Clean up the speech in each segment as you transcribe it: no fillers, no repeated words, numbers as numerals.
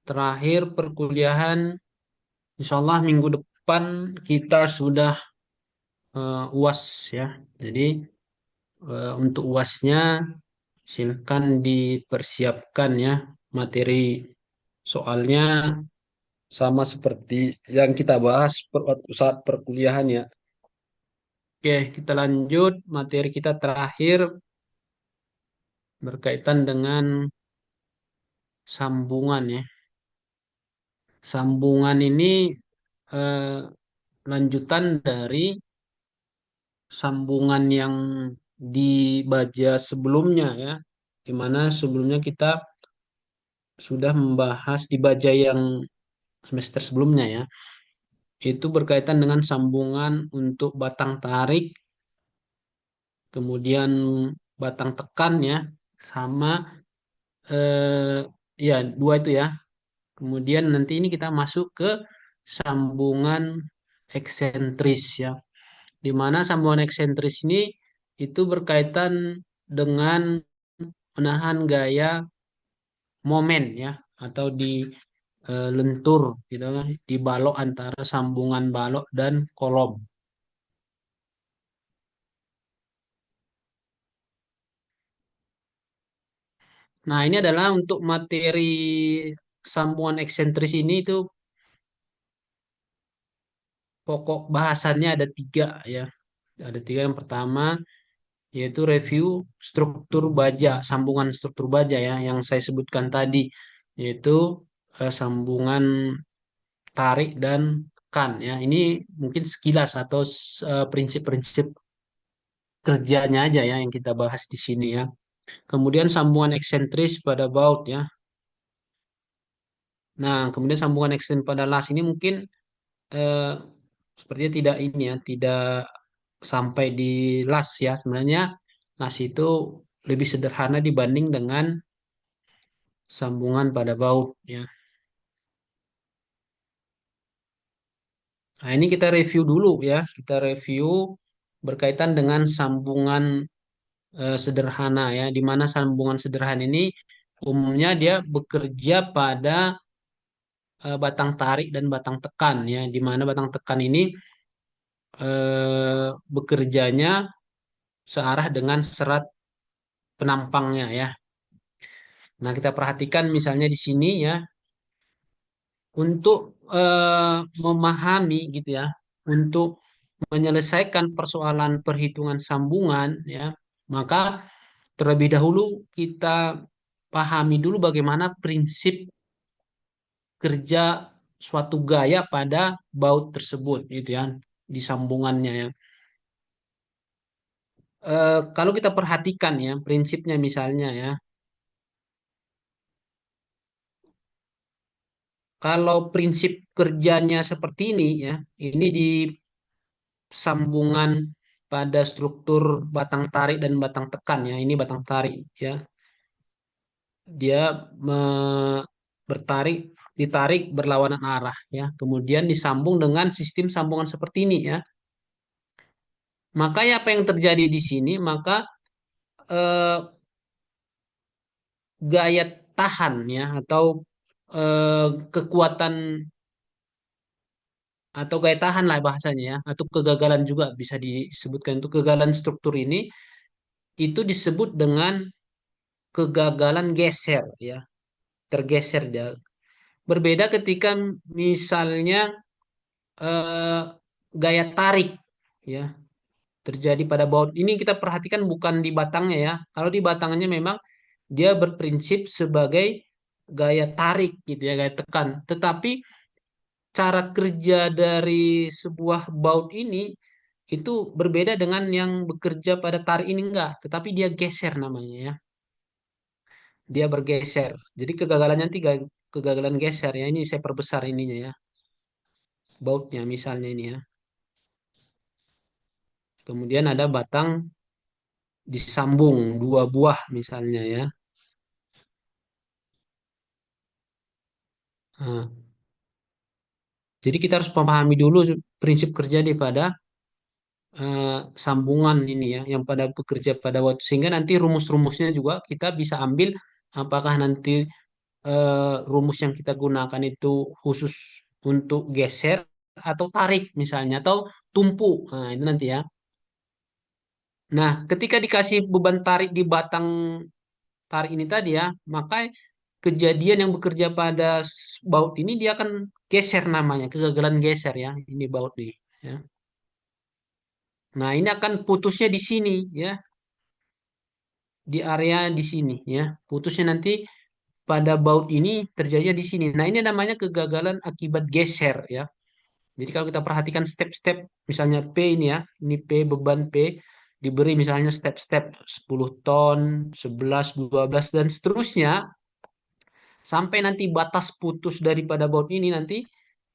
terakhir perkuliahan, insya Allah minggu depan kita sudah UAS ya. Jadi untuk UASnya silakan dipersiapkan ya materi soalnya sama seperti yang kita bahas waktu saat perkuliahan ya. Oke, kita lanjut materi kita terakhir berkaitan dengan sambungan ya. Sambungan ini eh, lanjutan dari sambungan yang di baja sebelumnya ya, di mana sebelumnya kita sudah membahas di baja yang semester sebelumnya ya, itu berkaitan dengan sambungan untuk batang tarik, kemudian batang tekan ya, sama ya dua itu ya. Kemudian nanti ini kita masuk ke sambungan eksentris ya, di mana sambungan eksentris ini itu berkaitan dengan menahan gaya momen ya atau di lentur gitu di balok antara sambungan balok dan kolom. Nah, ini adalah untuk materi sambungan eksentris ini itu pokok bahasannya ada tiga ya. Ada tiga. Yang pertama yaitu review struktur baja, sambungan struktur baja ya yang saya sebutkan tadi, yaitu sambungan tarik dan tekan ya. Ini mungkin sekilas atau prinsip-prinsip kerjanya aja ya yang kita bahas di sini ya. Kemudian sambungan eksentris pada baut ya. Nah, kemudian sambungan eksentris pada las ini mungkin eh, sepertinya tidak ini ya, tidak sampai di las ya. Sebenarnya las itu lebih sederhana dibanding dengan sambungan pada baut ya. Nah, ini kita review dulu ya. Kita review berkaitan dengan sambungan sederhana ya, di mana sambungan sederhana ini umumnya dia bekerja pada batang tarik dan batang tekan ya, di mana batang tekan ini bekerjanya searah dengan serat penampangnya ya. Nah, kita perhatikan misalnya di sini ya, untuk memahami gitu ya, untuk menyelesaikan persoalan perhitungan sambungan ya, maka terlebih dahulu kita pahami dulu bagaimana prinsip kerja suatu gaya pada baut tersebut gitu ya, di sambungannya ya. Kalau kita perhatikan ya prinsipnya misalnya ya, kalau prinsip kerjanya seperti ini ya, ini di sambungan pada struktur batang tarik dan batang tekan ya, ini batang tarik ya, dia bertarik, ditarik berlawanan arah ya, kemudian disambung dengan sistem sambungan seperti ini ya. Maka ya apa yang terjadi di sini, maka eh, gaya tahan ya atau kekuatan atau gaya tahan lah bahasanya ya, atau kegagalan juga bisa disebutkan, untuk kegagalan struktur ini itu disebut dengan kegagalan geser ya, tergeser dia. Berbeda ketika misalnya eh, gaya tarik ya terjadi pada baut. Ini kita perhatikan bukan di batangnya ya. Kalau di batangnya memang dia berprinsip sebagai gaya tarik gitu ya, gaya tekan. Tetapi cara kerja dari sebuah baut ini itu berbeda dengan yang bekerja pada tarik ini enggak, tetapi dia geser namanya ya. Dia bergeser. Jadi kegagalannya nanti kegagalan geser ya. Ini saya perbesar ininya ya. Bautnya misalnya ini ya. Kemudian ada batang disambung dua buah misalnya ya. Nah, jadi kita harus memahami dulu prinsip kerja daripada sambungan ini ya, yang pada bekerja pada waktu, sehingga nanti rumus-rumusnya juga kita bisa ambil apakah nanti rumus yang kita gunakan itu khusus untuk geser atau tarik misalnya atau tumpuk. Nah, itu nanti ya. Nah, ketika dikasih beban tarik di batang tarik ini tadi ya, maka kejadian yang bekerja pada baut ini dia akan geser namanya, kegagalan geser ya. Ini baut nih ya. Nah, ini akan putusnya di sini ya, di area di sini ya. Putusnya nanti pada baut ini terjadi di sini. Nah, ini namanya kegagalan akibat geser ya. Jadi kalau kita perhatikan step-step, misalnya P ini ya, ini P, beban P, diberi misalnya step-step 10 ton, 11, 12, dan seterusnya, sampai nanti batas putus daripada baut ini nanti,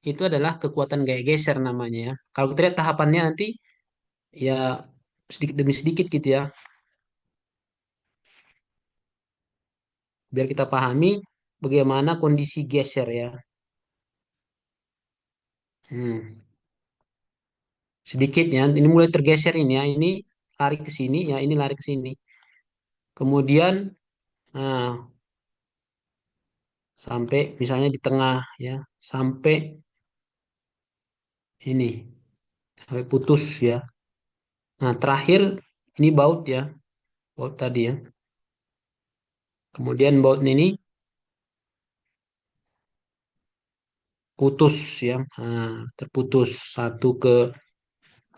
itu adalah kekuatan gaya geser namanya ya. Kalau kita lihat tahapannya nanti, ya sedikit demi sedikit gitu ya, biar kita pahami bagaimana kondisi geser ya. Hmm. Sedikit ya, ini mulai tergeser ini ya, ini lari ke sini ya, ini lari ke sini. Kemudian, nah, sampai misalnya di tengah ya, sampai ini, sampai putus ya. Nah, terakhir ini baut ya, baut tadi ya. Kemudian baut ini putus ya, nah, terputus satu ke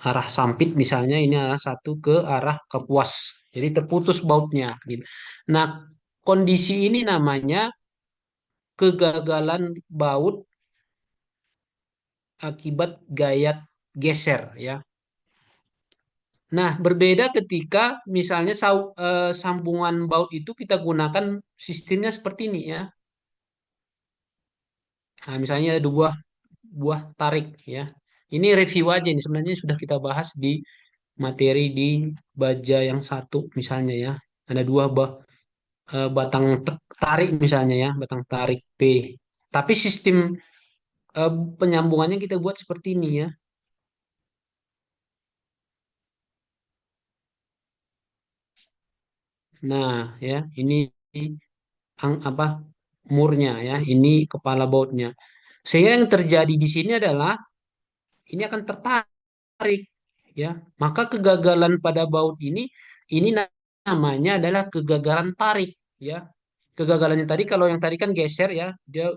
arah sampit misalnya, ini arah satu ke arah kapuas. Jadi terputus bautnya gitu. Nah, kondisi ini namanya kegagalan baut akibat gaya geser ya. Nah, berbeda ketika misalnya sambungan baut itu kita gunakan sistemnya seperti ini ya. Nah, misalnya ada dua buah tarik ya. Ini review aja nih, sebenarnya sudah kita bahas di materi di baja yang satu misalnya ya. Ada dua batang tarik misalnya ya, batang tarik P. Tapi sistem eh, penyambungannya kita buat seperti ini ya. Nah, ya, ini apa murnya ya, ini kepala bautnya. Sehingga yang terjadi di sini adalah ini akan tertarik ya. Maka kegagalan pada baut ini namanya adalah kegagalan tarik ya. Kegagalannya tadi kalau yang tadi kan geser ya, dia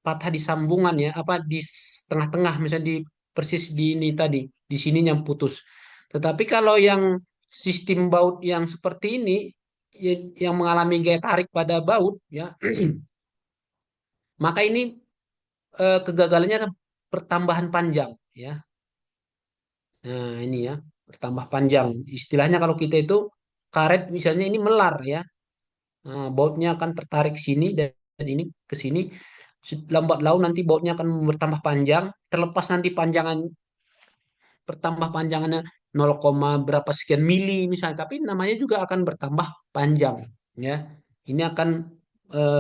patah di sambungan ya, apa di tengah-tengah misalnya di persis di ini tadi, di sininya putus. Tetapi kalau yang sistem baut yang seperti ini yang mengalami gaya tarik pada baut ya, maka ini kegagalannya adalah pertambahan panjang ya. Nah, ini ya, bertambah panjang. Istilahnya kalau kita itu karet misalnya ini melar ya. Nah, bautnya akan tertarik sini dan ini ke sini. Lambat laun nanti bautnya akan bertambah panjang. Terlepas nanti panjangan bertambah panjangannya 0, berapa sekian mili misalnya. Tapi namanya juga akan bertambah panjang ya. Ini akan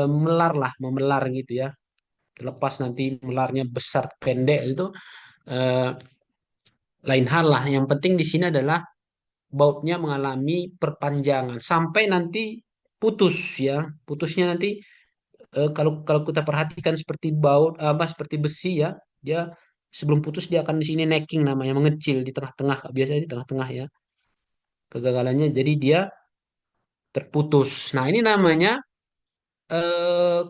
melar lah, memelar gitu ya. Terlepas nanti melarnya besar pendek itu eh, lain hal lah. Yang penting di sini adalah bautnya mengalami perpanjangan sampai nanti putus ya. Putusnya nanti kalau kalau kita perhatikan seperti baut apa seperti besi ya, dia sebelum putus dia akan di sini necking namanya mengecil di tengah-tengah biasanya di tengah-tengah ya. Kegagalannya jadi dia terputus. Nah, ini namanya eh,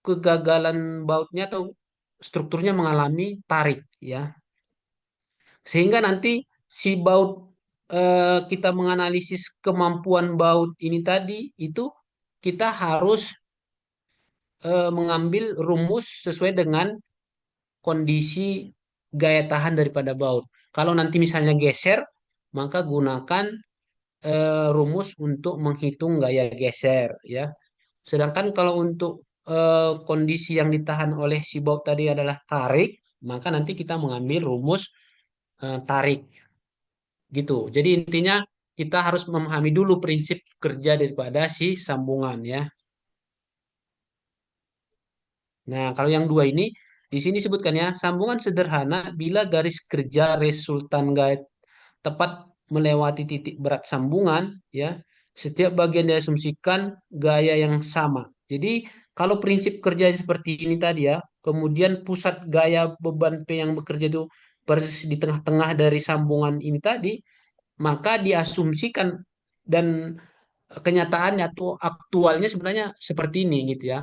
kegagalan bautnya atau strukturnya mengalami tarik ya. Sehingga nanti si baut kita menganalisis kemampuan baut ini tadi itu kita harus mengambil rumus sesuai dengan kondisi gaya tahan daripada baut. Kalau nanti misalnya geser, maka gunakan rumus untuk menghitung gaya geser ya. Sedangkan kalau untuk kondisi yang ditahan oleh si baut tadi adalah tarik, maka nanti kita mengambil rumus tarik gitu. Jadi intinya kita harus memahami dulu prinsip kerja daripada si sambungan ya. Nah, kalau yang dua ini di sini sebutkan ya, sambungan sederhana bila garis kerja resultan gaya tepat melewati titik berat sambungan ya. Setiap bagian diasumsikan gaya yang sama. Jadi kalau prinsip kerjanya seperti ini tadi ya, kemudian pusat gaya beban P yang bekerja itu persis di tengah-tengah dari sambungan ini tadi, maka diasumsikan dan kenyataannya atau aktualnya sebenarnya seperti ini gitu ya,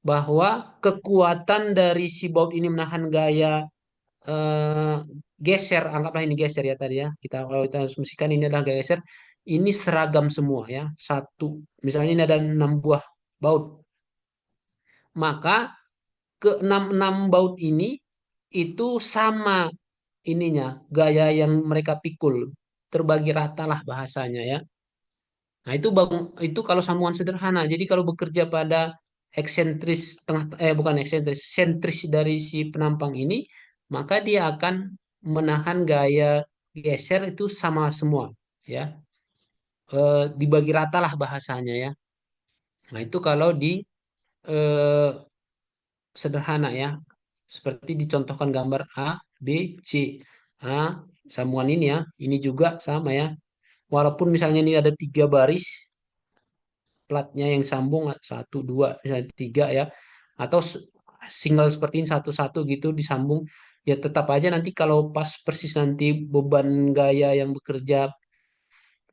bahwa kekuatan dari si baut ini menahan gaya eh, geser, anggaplah ini geser ya tadi ya, kita kalau kita asumsikan ini adalah gaya geser, ini seragam semua ya, satu misalnya ini ada 6 buah baut, maka keenam-enam baut ini itu sama ininya, gaya yang mereka pikul, terbagi rata lah bahasanya ya. Nah, itu itu kalau sambungan sederhana. Jadi kalau bekerja pada eksentris tengah bukan eksentris, sentris dari si penampang ini, maka dia akan menahan gaya geser itu sama semua ya. Dibagi rata lah bahasanya ya. Nah, itu kalau di eh, sederhana ya. Seperti dicontohkan gambar A, B, C. A, sambungan ini ya. Ini juga sama ya. Walaupun misalnya ini ada 3 baris, platnya yang sambung satu dua misalnya tiga ya, atau single seperti ini satu satu gitu disambung, ya tetap aja nanti kalau pas persis nanti beban gaya yang bekerja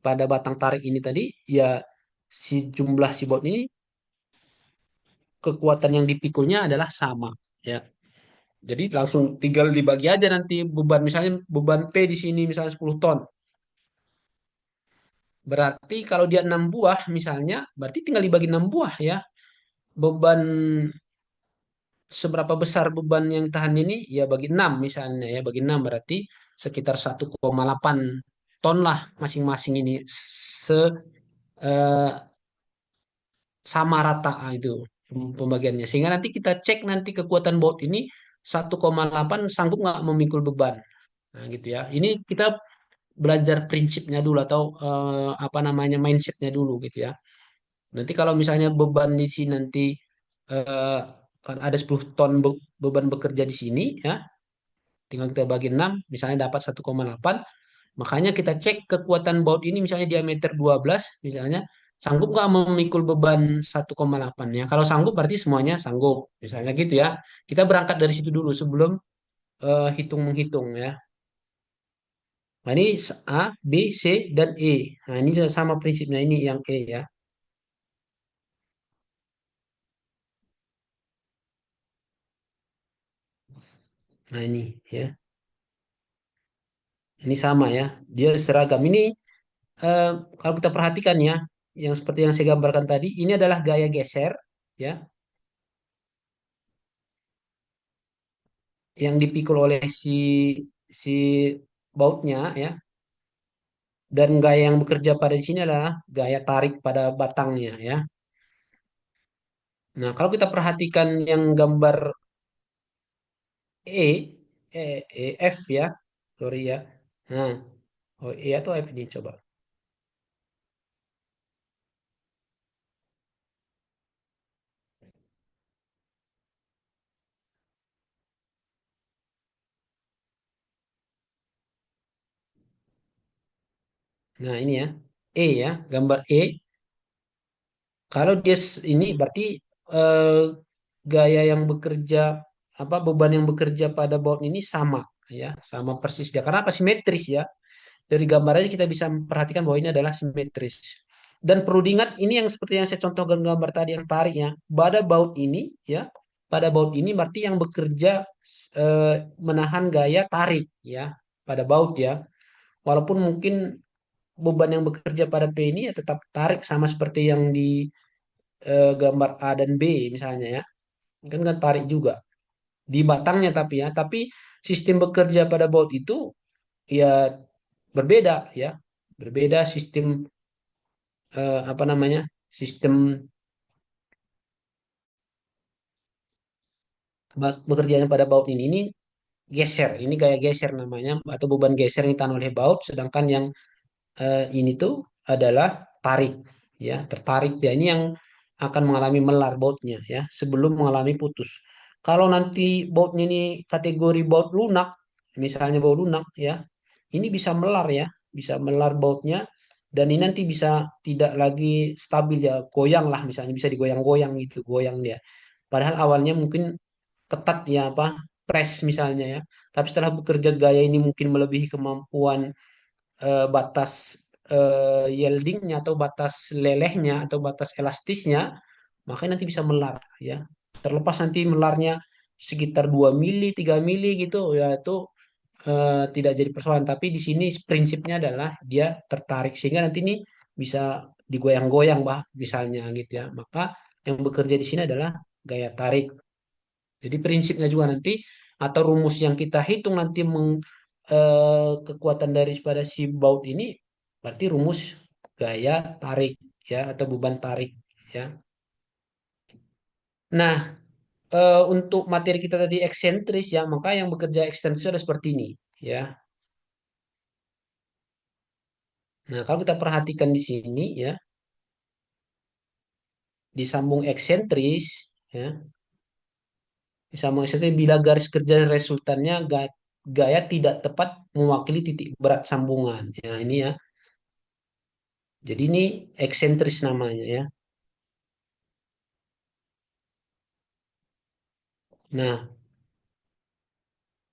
pada batang tarik ini tadi, ya si jumlah si baut ini kekuatan yang dipikulnya adalah sama ya. Jadi langsung tinggal dibagi aja nanti beban, misalnya beban P di sini misalnya 10 ton. Berarti kalau dia 6 buah misalnya, berarti tinggal dibagi 6 buah ya. Beban seberapa besar beban yang tahan ini ya bagi 6 misalnya ya, bagi 6 berarti sekitar 1,8 ton lah masing-masing ini, se eh, sama rata itu pembagiannya, sehingga nanti kita cek nanti kekuatan baut ini 1,8 sanggup nggak memikul beban. Nah gitu ya, ini kita belajar prinsipnya dulu atau apa namanya mindsetnya dulu gitu ya. Nanti kalau misalnya beban di sini nanti eh, kan ada 10 ton beban bekerja di sini ya, tinggal kita bagi 6 misalnya dapat 1,8. Makanya kita cek kekuatan baut ini misalnya diameter 12 misalnya, sanggup nggak memikul beban 1,8 ya. Kalau sanggup berarti semuanya sanggup. Misalnya gitu ya. Kita berangkat dari situ dulu sebelum hitung menghitung ya. Nah, ini A, B, C, dan E. Nah, ini sama prinsipnya ini yang E ya. Nah, ini ya. Ini sama ya. Dia seragam. Ini eh, kalau kita perhatikan ya, yang seperti yang saya gambarkan tadi, ini adalah gaya geser ya, yang dipikul oleh si bautnya ya, dan gaya yang bekerja pada di sini adalah gaya tarik pada batangnya ya. Nah, kalau kita perhatikan yang gambar E, F ya, sorry ya. Nah, oh E atau F ini coba. Nah, ini ya, E ya, gambar E. Kalau dia ini berarti eh, gaya yang bekerja apa beban yang bekerja pada baut ini sama ya, sama persis dia. Karena apa? Simetris ya. Dari gambar aja kita bisa memperhatikan bahwa ini adalah simetris. Dan perlu diingat ini yang seperti yang saya contohkan gambar tadi yang tariknya. Pada baut ini ya, pada baut ini berarti yang bekerja menahan gaya tarik ya pada baut ya. Walaupun mungkin beban yang bekerja pada P ini ya tetap tarik sama seperti yang di gambar A dan B misalnya ya. Kan tarik juga di batangnya tapi ya. Tapi sistem bekerja pada baut itu ya berbeda ya. Berbeda sistem apa namanya? Sistem bekerjanya pada baut ini geser. Ini gaya geser namanya atau beban geser yang ditahan oleh baut, sedangkan yang ini tuh adalah tarik ya, tertarik dia ini yang akan mengalami melar bautnya ya sebelum mengalami putus. Kalau nanti bautnya ini kategori baut lunak, misalnya baut lunak ya, ini bisa melar ya, bisa melar bautnya dan ini nanti bisa tidak lagi stabil ya, goyang lah misalnya, bisa digoyang-goyang gitu, goyang dia. Padahal awalnya mungkin ketat ya apa, press misalnya ya. Tapi setelah bekerja gaya ini mungkin melebihi kemampuan batas yieldingnya atau batas lelehnya atau batas elastisnya, makanya nanti bisa melar ya. Terlepas nanti melarnya sekitar 2 mili, 3 mili gitu ya, itu tidak jadi persoalan. Tapi di sini prinsipnya adalah dia tertarik sehingga nanti ini bisa digoyang-goyang bah misalnya gitu ya. Maka yang bekerja di sini adalah gaya tarik. Jadi prinsipnya juga nanti atau rumus yang kita hitung nanti kekuatan daripada si baut ini berarti rumus gaya tarik ya atau beban tarik ya. Nah, untuk materi kita tadi eksentris ya, maka yang bekerja eksentris ada seperti ini ya. Nah, kalau kita perhatikan di sini ya, di sambung eksentris ya, di sambung eksentris bila garis kerja resultannya gaya tidak tepat mewakili titik berat sambungan. Ya, ini ya. Jadi ini eksentris namanya ya. Nah,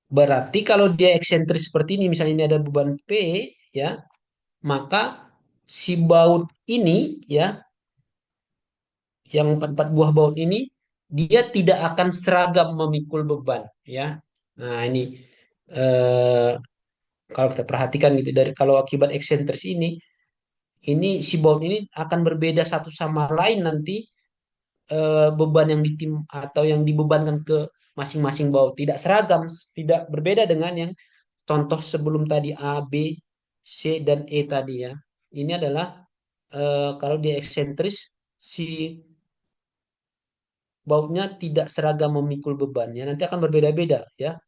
berarti kalau dia eksentris seperti ini, misalnya ini ada beban P ya, maka si baut ini ya, yang empat buah baut ini dia tidak akan seragam memikul beban ya. Nah, ini eh, kalau kita perhatikan gitu dari kalau akibat eksentris ini si baut ini akan berbeda satu sama lain nanti beban yang ditim atau yang dibebankan ke masing-masing baut tidak seragam, tidak berbeda dengan yang contoh sebelum tadi A, B, C dan E tadi ya. Ini adalah kalau dia eksentris si bautnya tidak seragam memikul bebannya nanti akan berbeda-beda ya.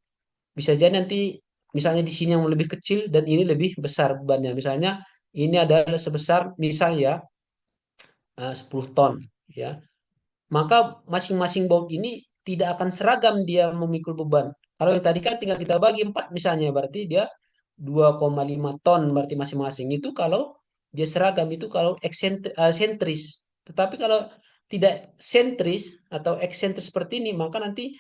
Bisa jadi nanti misalnya di sini yang lebih kecil dan ini lebih besar bebannya. Misalnya ini adalah sebesar misalnya 10 ton ya. Maka masing-masing baut ini tidak akan seragam dia memikul beban. Kalau yang tadi kan tinggal kita bagi 4 misalnya, berarti dia 2,5 ton berarti masing-masing. Itu kalau dia seragam, itu kalau sentris. Tetapi kalau tidak sentris atau eksentris seperti ini, maka nanti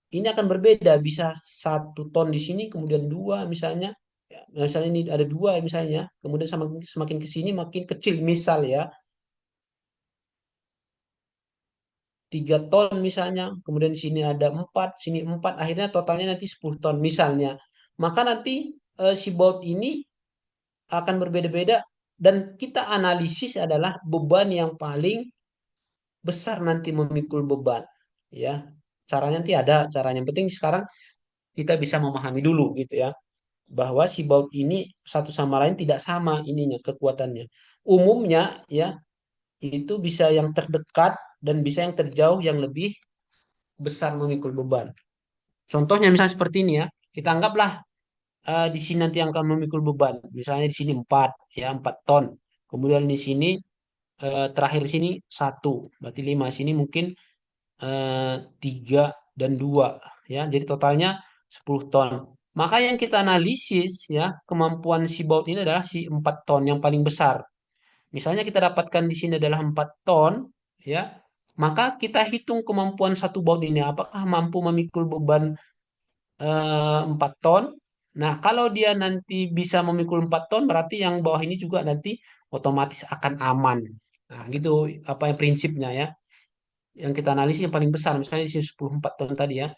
ini akan berbeda. Bisa 1 ton di sini, kemudian dua misalnya. Ya, misalnya ini ada dua misalnya, kemudian semakin ke sini makin kecil misal ya. 3 ton misalnya, kemudian di sini ada 4, sini 4, akhirnya totalnya nanti 10 ton misalnya. Maka nanti si baut ini akan berbeda-beda dan kita analisis adalah beban yang paling besar nanti memikul beban. Ya, caranya nanti ada caranya. Yang penting sekarang kita bisa memahami dulu gitu ya, bahwa si baut ini satu sama lain tidak sama ininya kekuatannya. Umumnya ya itu bisa yang terdekat dan bisa yang terjauh yang lebih besar memikul beban. Contohnya misalnya seperti ini ya. Kita anggaplah di sini nanti yang akan memikul beban. Misalnya di sini 4 ya 4 ton. Kemudian di sini terakhir di sini 1, berarti 5. Sini mungkin 3 dan 2 ya. Jadi totalnya 10 ton. Maka yang kita analisis ya, kemampuan si baut ini adalah si 4 ton yang paling besar. Misalnya kita dapatkan di sini adalah 4 ton ya. Maka kita hitung kemampuan satu baut ini apakah mampu memikul beban 4 ton. Nah, kalau dia nanti bisa memikul 4 ton, berarti yang bawah ini juga nanti otomatis akan aman. Nah, gitu apa yang prinsipnya ya. Yang kita analisis yang paling besar, misalnya di sini 4 ton tadi ya.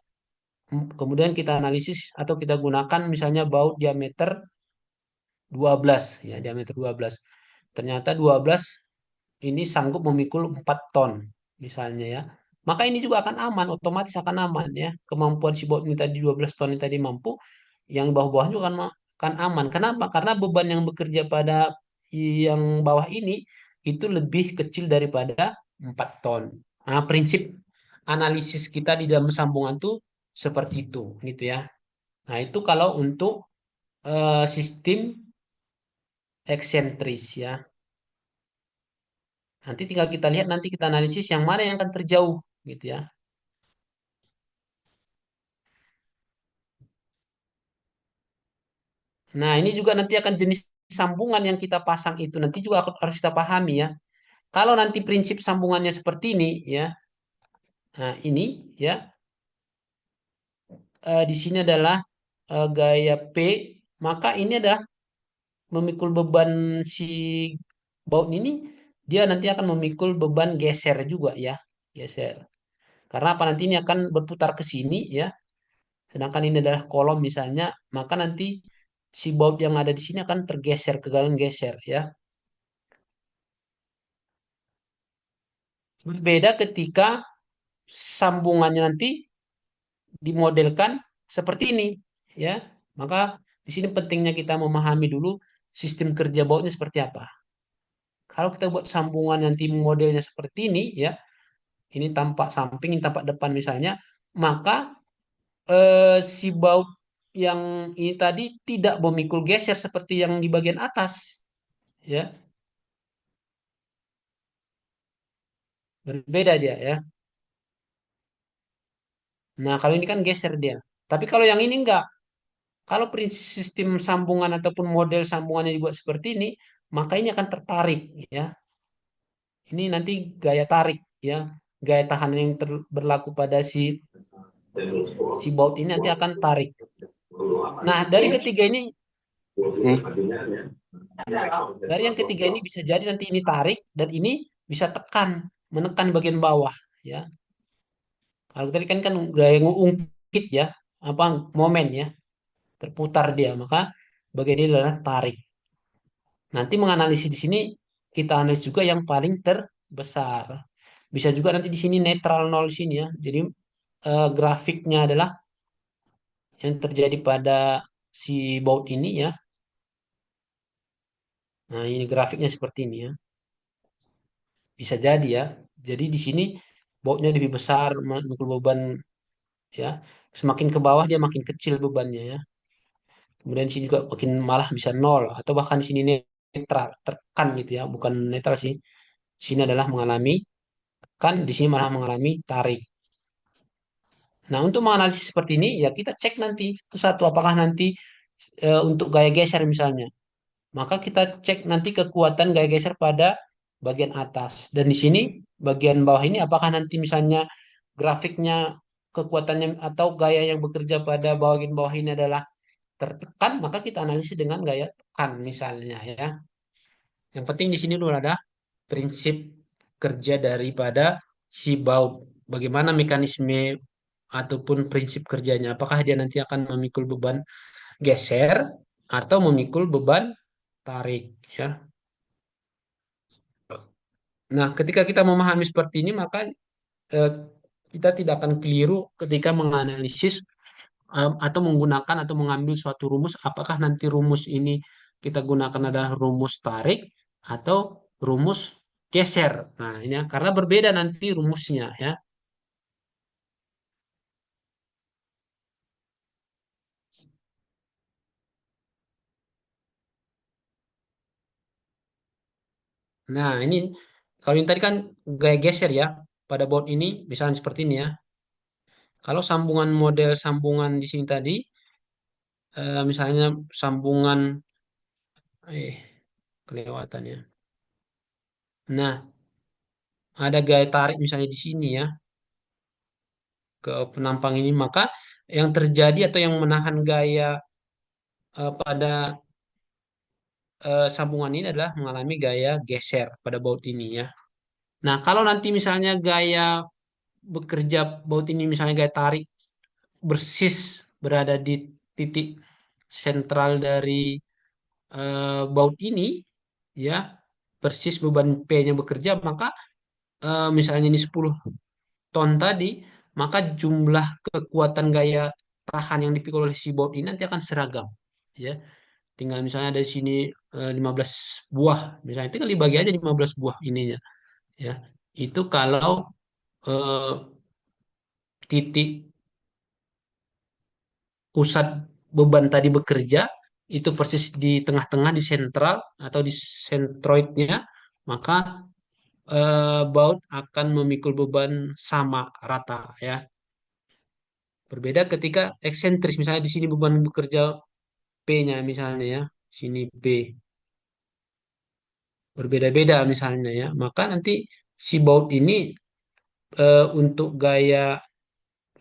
Kemudian kita analisis atau kita gunakan misalnya baut diameter 12 ya, diameter 12. Ternyata 12 ini sanggup memikul 4 ton misalnya ya. Maka ini juga akan aman, otomatis akan aman ya. Kemampuan si bot ini tadi 12 ton ini tadi mampu, yang bawah-bawah juga akan aman. Kenapa? Karena beban yang bekerja pada yang bawah ini itu lebih kecil daripada 4 ton. Nah, prinsip analisis kita di dalam sambungan tuh seperti itu gitu ya. Nah, itu kalau untuk sistem eksentris ya. Nanti tinggal kita lihat, nanti kita analisis yang mana yang akan terjauh gitu ya. Nah, ini juga nanti akan jenis sambungan yang kita pasang itu nanti juga harus kita pahami ya. Kalau nanti prinsip sambungannya seperti ini ya, nah ini ya, di sini adalah gaya P, maka ini adalah memikul beban si baut ini, dia nanti akan memikul beban geser juga ya, geser. Karena apa, nanti ini akan berputar ke sini ya, sedangkan ini adalah kolom misalnya, maka nanti si baut yang ada di sini akan tergeser ke galang geser ya. Berbeda ketika sambungannya nanti dimodelkan seperti ini ya. Maka di sini pentingnya kita memahami dulu sistem kerja bautnya seperti apa. Kalau kita buat sambungan nanti modelnya seperti ini ya, ini tampak samping, ini tampak depan misalnya, maka si baut yang ini tadi tidak memikul geser seperti yang di bagian atas ya. Berbeda dia ya. Nah, kalau ini kan geser dia. Tapi kalau yang ini enggak. Kalau prinsip sistem sambungan ataupun model sambungannya dibuat seperti ini, maka ini akan tertarik ya. Ini nanti gaya tarik ya. Gaya tahan yang berlaku pada si baut ini nanti akan tarik. Nah, dari ketiga ini, dari yang ketiga ini bisa jadi nanti ini tarik dan ini bisa tekan, menekan bagian bawah ya. Kalau tadi kan gaya ngungkit ya, apa momen ya, terputar dia, maka bagian ini adalah tarik. Nanti menganalisis di sini kita analisis juga yang paling terbesar. Bisa juga nanti di sini netral nol di sini ya. Jadi grafiknya adalah yang terjadi pada si baut ini ya. Nah, ini grafiknya seperti ini ya. Bisa jadi ya. Jadi di sini bautnya lebih besar, memikul beban ya. Semakin ke bawah dia makin kecil bebannya ya. Kemudian di sini juga makin malah bisa nol atau bahkan di sini netral, tertekan gitu ya. Bukan netral sih. Di sini adalah mengalami kan, di sini malah mengalami tarik. Nah, untuk menganalisis seperti ini, ya kita cek nanti satu-satu apakah nanti untuk gaya geser misalnya. Maka kita cek nanti kekuatan gaya geser pada bagian atas. Dan di sini bagian bawah ini apakah nanti misalnya grafiknya kekuatannya atau gaya yang bekerja pada bagian bawah ini adalah tertekan, maka kita analisis dengan gaya tekan misalnya ya. Yang penting di sini dulu ada prinsip kerja daripada si baut. Bagaimana mekanisme ataupun prinsip kerjanya. Apakah dia nanti akan memikul beban geser atau memikul beban tarik ya. Nah, ketika kita memahami seperti ini maka eh, kita tidak akan keliru ketika menganalisis atau menggunakan atau mengambil suatu rumus, apakah nanti rumus ini kita gunakan adalah rumus tarik atau rumus geser. Nah, ini ya, karena berbeda nanti rumusnya ya. Nah, ini kalau yang tadi kan gaya geser ya pada board ini misalnya seperti ini ya. Kalau sambungan model sambungan di sini tadi misalnya sambungan eh kelewatan ya. Nah, ada gaya tarik misalnya di sini ya ke penampang ini, maka yang terjadi atau yang menahan gaya pada sambungan ini adalah mengalami gaya geser pada baut ini ya. Nah, kalau nanti misalnya gaya bekerja baut ini misalnya gaya tarik bersis berada di titik sentral dari baut ini ya, persis beban P-nya bekerja, maka misalnya ini 10 ton tadi, maka jumlah kekuatan gaya tahan yang dipikul oleh si baut ini nanti akan seragam ya. Tinggal misalnya dari sini 15 buah misalnya, tinggal dibagi aja 15 buah ininya ya. Itu kalau eh, titik pusat beban tadi bekerja itu persis di tengah-tengah di sentral atau di sentroidnya, maka baut akan memikul beban sama rata ya. Berbeda ketika eksentris, misalnya di sini beban bekerja P-nya misalnya ya, sini P. berbeda-beda misalnya ya. Maka nanti si baut ini untuk gaya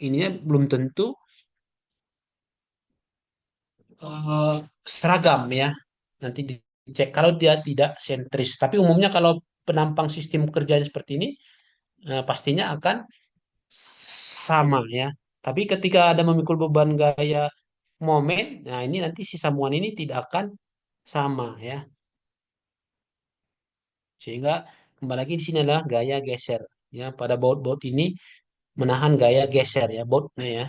ininya belum tentu eh, seragam ya. Nanti dicek kalau dia tidak sentris. Tapi umumnya kalau penampang sistem kerjanya seperti ini, pastinya akan sama ya. Tapi ketika ada memikul beban gaya momen, nah ini nanti si sambungan ini tidak akan sama ya. Sehingga kembali lagi di sini adalah gaya geser ya. Pada baut-baut ini menahan gaya geser ya bautnya ya.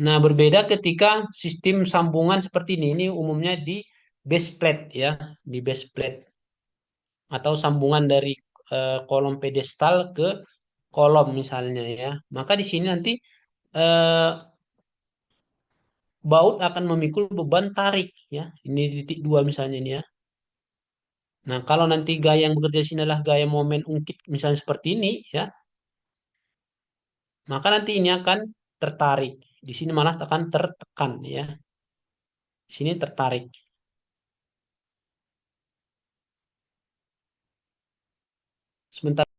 Nah, berbeda ketika sistem sambungan seperti ini. Ini umumnya di base plate ya, di base plate atau sambungan dari kolom pedestal ke kolom misalnya ya. Maka di sini nanti eh, baut akan memikul beban tarik ya. Ini di titik dua misalnya ini ya. Nah, kalau nanti gaya yang bekerja di sini adalah gaya momen ungkit misalnya seperti ini ya, maka nanti ini akan tertarik. Di sini malah akan tertekan ya. Di sini tertarik. Sementara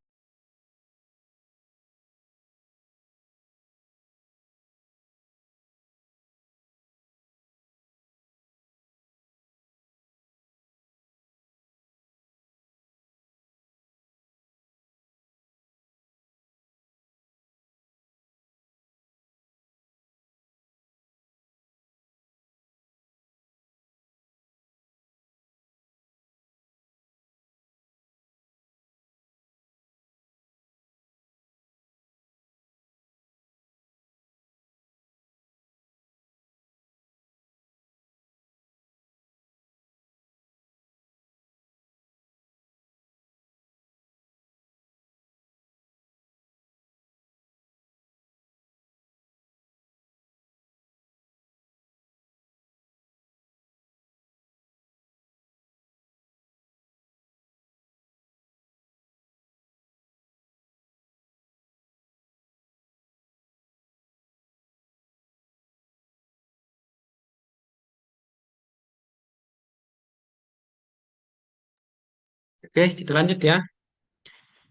oke, kita lanjut ya.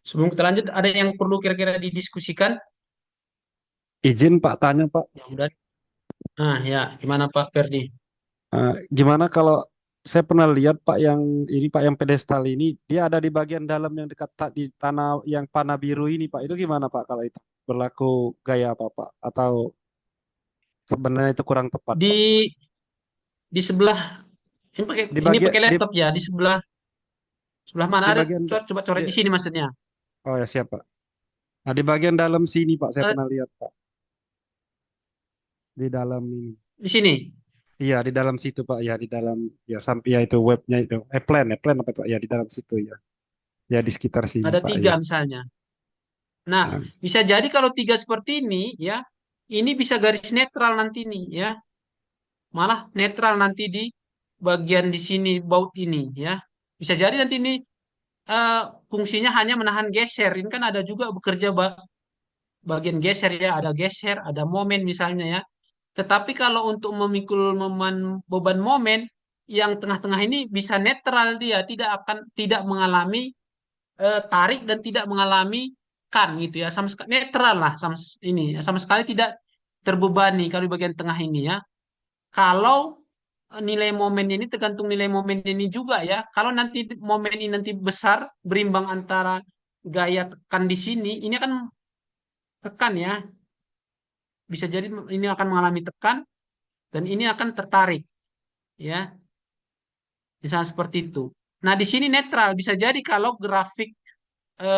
Sebelum kita lanjut, ada yang perlu kira-kira didiskusikan? Izin Pak tanya Pak, Ya udah. Nah, ya, gimana Pak Ferdi? gimana kalau saya pernah lihat Pak yang ini Pak yang pedestal ini dia ada di bagian dalam yang dekat di tanah yang panah biru ini Pak. Itu gimana Pak kalau itu berlaku gaya apa Pak? Atau sebenarnya itu kurang tepat Pak? Di sebelah ini pakai Di ini bagian pakai laptop ya. Di sebelah sebelah mana di ada bagian coba coret di, di sini maksudnya. oh ya siap Pak. Nah, di bagian dalam sini Pak saya Eh, pernah lihat Pak. Di dalam ini. di sini Iya, di dalam situ Pak. Ya, di dalam ya sampai ya itu webnya itu. Plan apa Pak? Ya di dalam situ ya. Ya di sekitar sini ada Pak tiga ya. misalnya. Nah, Nah, bisa jadi kalau tiga seperti ini ya, ini bisa garis netral nanti nih ya. Malah netral nanti di bagian di sini baut ini ya. Bisa jadi nanti ini eh, fungsinya hanya menahan geser. Ini kan ada juga bekerja bagian geser ya, ada geser, ada momen misalnya ya. Tetapi kalau untuk memikul beban momen yang tengah-tengah ini bisa netral dia, tidak mengalami tarik dan tidak mengalami kan gitu ya, sama sekali netral lah ini ya, sama sekali tidak terbebani kalau di bagian tengah ini ya. Kalau nilai momennya ini tergantung nilai momennya ini juga ya. Kalau nanti momen ini nanti besar berimbang antara gaya tekan di sini, ini akan tekan ya. Bisa jadi ini akan mengalami tekan dan ini akan tertarik ya. Misalnya seperti itu. Nah, di sini netral bisa jadi kalau grafik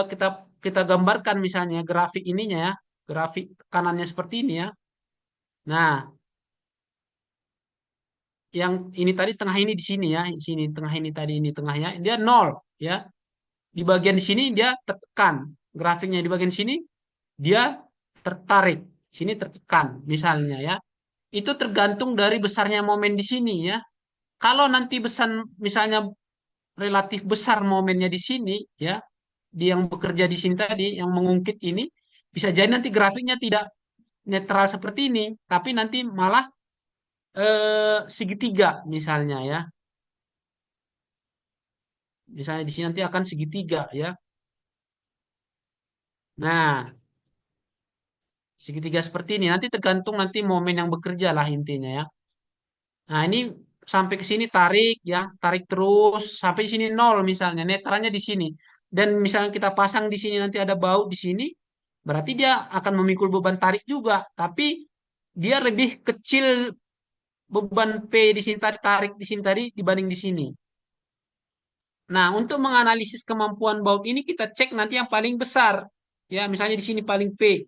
kita kita gambarkan misalnya grafik ininya ya, grafik kanannya seperti ini ya. Nah, yang ini tadi tengah ini di sini ya, di sini tengah ini tadi ini tengahnya dia nol ya. Di bagian sini dia tertekan. Grafiknya di bagian sini dia tertarik. Sini tertekan misalnya ya. Itu tergantung dari besarnya momen di sini ya. Kalau nanti besar misalnya relatif besar momennya di sini ya, di yang bekerja di sini tadi yang mengungkit ini bisa jadi nanti grafiknya tidak netral seperti ini, tapi nanti malah segitiga misalnya ya. Misalnya di sini nanti akan segitiga ya. Nah, segitiga seperti ini nanti tergantung nanti momen yang bekerja lah intinya ya. Nah, ini sampai ke sini tarik ya, tarik terus sampai di sini nol misalnya, netralnya di sini. Dan misalnya kita pasang di sini nanti ada baut di sini, berarti dia akan memikul beban tarik juga, tapi dia lebih kecil beban P di sini tadi, tarik di sini tadi dibanding di sini. Nah, untuk menganalisis kemampuan baut ini kita cek nanti yang paling besar. Ya, misalnya di sini paling P.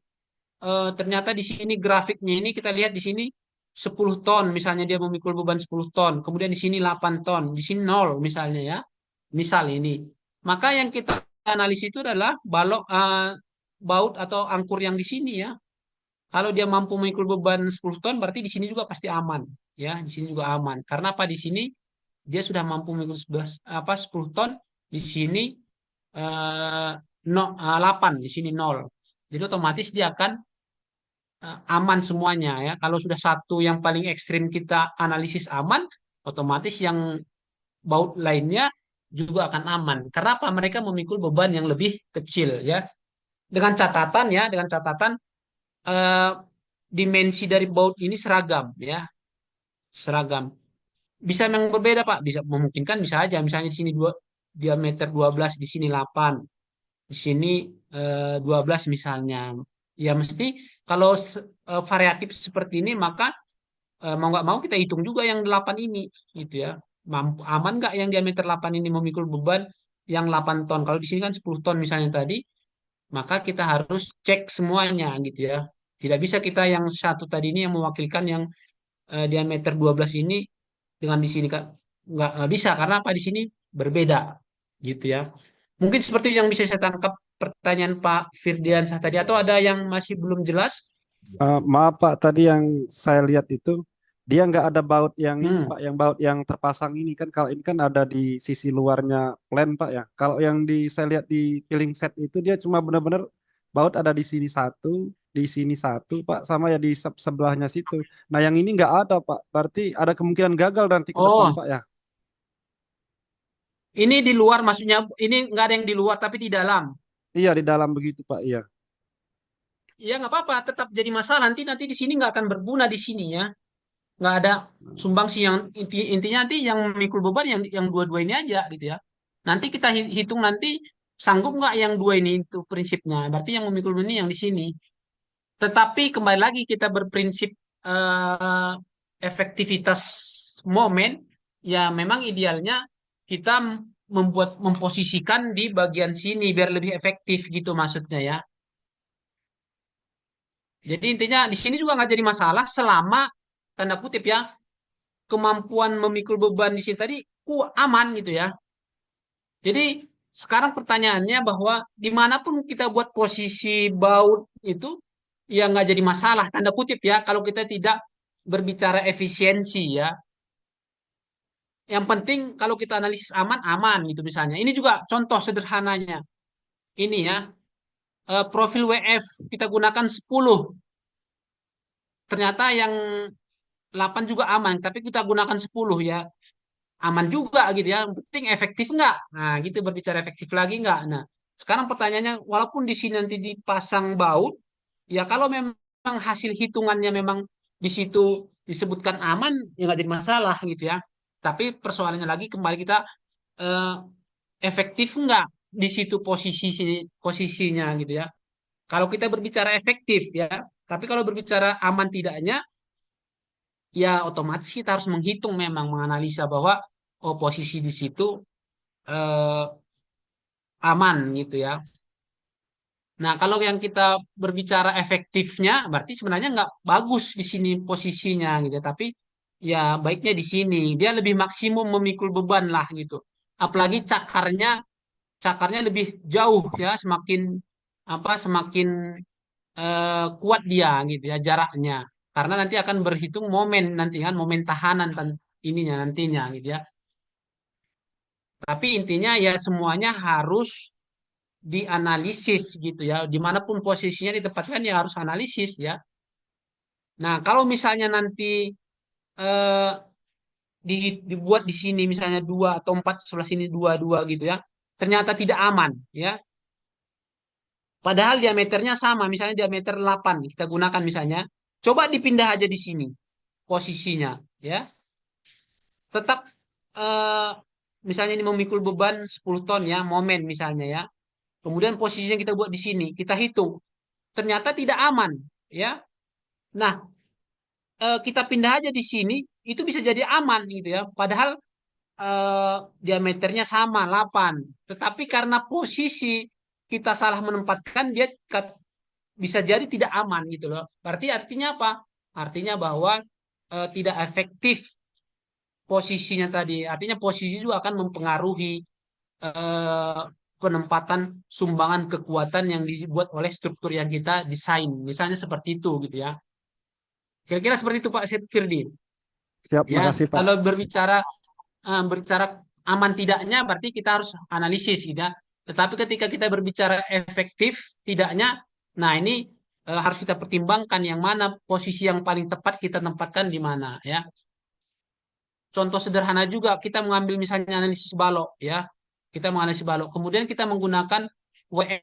Ternyata di sini grafiknya ini kita lihat di sini 10 ton misalnya dia memikul beban 10 ton, kemudian di sini 8 ton, di sini nol misalnya ya. Misal ini. Maka yang kita analisis itu adalah balok baut atau angkur yang di sini ya. Kalau dia mampu memikul beban 10 ton berarti di sini juga pasti aman ya, di sini juga aman. Karena apa di sini dia sudah mampu memikul 11 apa 10 ton, di sini eh, 8, di sini nol. Jadi otomatis dia akan aman semuanya ya. Kalau sudah satu yang paling ekstrim kita analisis aman, otomatis yang baut lainnya juga akan aman. Karena apa? Mereka memikul beban yang lebih kecil ya. Dengan catatan ya, dengan catatan eh, dimensi dari baut ini seragam ya, seragam. Bisa memang berbeda Pak, bisa memungkinkan bisa aja. Misalnya di sini diameter 12, di sini 8, di sini 12 misalnya. Ya mesti kalau variatif seperti ini maka mau nggak mau kita hitung juga yang 8 ini gitu ya. Mampu aman nggak yang diameter 8 ini memikul beban yang 8 ton. Kalau di sini kan 10 ton misalnya tadi, maka kita harus cek semuanya gitu ya. Tidak bisa kita yang satu tadi ini yang mewakilkan yang diameter 12 ini dengan di sini kan nggak bisa karena apa di sini berbeda gitu ya. Mungkin seperti yang bisa saya tangkap pertanyaan Pak Firdiansah tadi atau ada yang masih belum jelas? Maaf Pak, tadi yang saya lihat itu dia nggak ada baut yang ini Hmm. Pak, yang baut yang terpasang ini kan. Kalau ini kan ada di sisi luarnya plan Pak ya. Kalau yang di saya lihat di peeling set itu dia cuma benar-benar baut ada di sini satu Pak, sama ya di sebelahnya situ. Nah yang ini nggak ada Pak, berarti ada kemungkinan gagal nanti ke depan Oh, Pak ya. ini di luar maksudnya ini nggak ada yang di luar tapi di dalam. Iya di dalam begitu Pak, iya. Ya nggak apa-apa, tetap jadi masalah. Nanti nanti di sini nggak akan berguna di sini ya. Nggak ada sumbangsi yang intinya nanti yang memikul beban yang dua-dua ini aja gitu ya. Nanti kita hitung nanti sanggup nggak yang dua ini itu prinsipnya. Berarti yang memikul beban ini yang di sini. Tetapi kembali lagi kita berprinsip eh, efektivitas momen, ya memang idealnya kita memposisikan di bagian sini biar lebih efektif gitu maksudnya ya. Jadi intinya di sini juga nggak jadi masalah selama tanda kutip ya kemampuan memikul beban di sini tadi aman gitu ya. Jadi sekarang pertanyaannya bahwa dimanapun kita buat posisi baut itu ya nggak jadi masalah tanda kutip ya kalau kita tidak berbicara efisiensi ya. Yang penting kalau kita analisis aman aman gitu misalnya. Ini juga contoh sederhananya. Ini ya profil WF kita gunakan 10. Ternyata yang 8 juga aman, tapi kita gunakan 10 ya. Aman juga gitu ya. Yang penting efektif nggak? Nah, gitu berbicara efektif lagi nggak? Nah, sekarang pertanyaannya, walaupun di sini nanti dipasang baut, ya kalau memang hasil hitungannya memang di situ disebutkan aman, ya nggak jadi masalah gitu ya. Tapi persoalannya lagi kembali kita eh, efektif nggak di situ posisinya gitu ya. Kalau kita berbicara efektif ya, tapi kalau berbicara aman tidaknya, ya otomatis kita harus menghitung memang menganalisa bahwa oh posisi di situ eh, aman gitu ya. Nah, kalau yang kita berbicara efektifnya, berarti sebenarnya nggak bagus di sini posisinya gitu. Tapi ya baiknya di sini. Dia lebih maksimum memikul beban lah gitu. Apalagi cakarnya lebih jauh ya, semakin apa, semakin kuat dia gitu ya jaraknya. Karena nanti akan berhitung momen nanti kan, momen tahanan ininya nantinya gitu ya. Tapi intinya ya semuanya harus dianalisis gitu ya. Dimanapun posisinya ditempatkan ya harus analisis ya. Nah kalau misalnya nanti eh, dibuat di sini misalnya dua atau empat sebelah sini dua dua gitu ya, ternyata tidak aman ya. Padahal diameternya sama, misalnya diameter 8 kita gunakan misalnya. Coba dipindah aja di sini posisinya ya. Tetap eh, misalnya ini memikul beban 10 ton ya, momen misalnya ya. Kemudian posisinya kita buat di sini, kita hitung. Ternyata tidak aman ya. Nah, kita pindah aja di sini, itu bisa jadi aman gitu ya. Padahal diameternya sama 8. Tetapi karena posisi kita salah menempatkan, dia bisa jadi tidak aman gitu loh. Berarti artinya apa? Artinya bahwa tidak efektif posisinya tadi. Artinya posisi itu akan mempengaruhi eh, penempatan sumbangan kekuatan yang dibuat oleh struktur yang kita desain. Misalnya seperti itu gitu ya. Kira-kira seperti itu Pak Firdi. Siap, Ya, makasih Pak. kalau berbicara aman tidaknya berarti kita harus analisis gitu ya. Tetapi ketika kita berbicara efektif tidaknya, nah ini harus kita pertimbangkan yang mana posisi yang paling tepat kita tempatkan di mana ya. Contoh sederhana juga kita mengambil misalnya analisis balok ya. Kita menganalisis balok. Kemudian kita menggunakan WM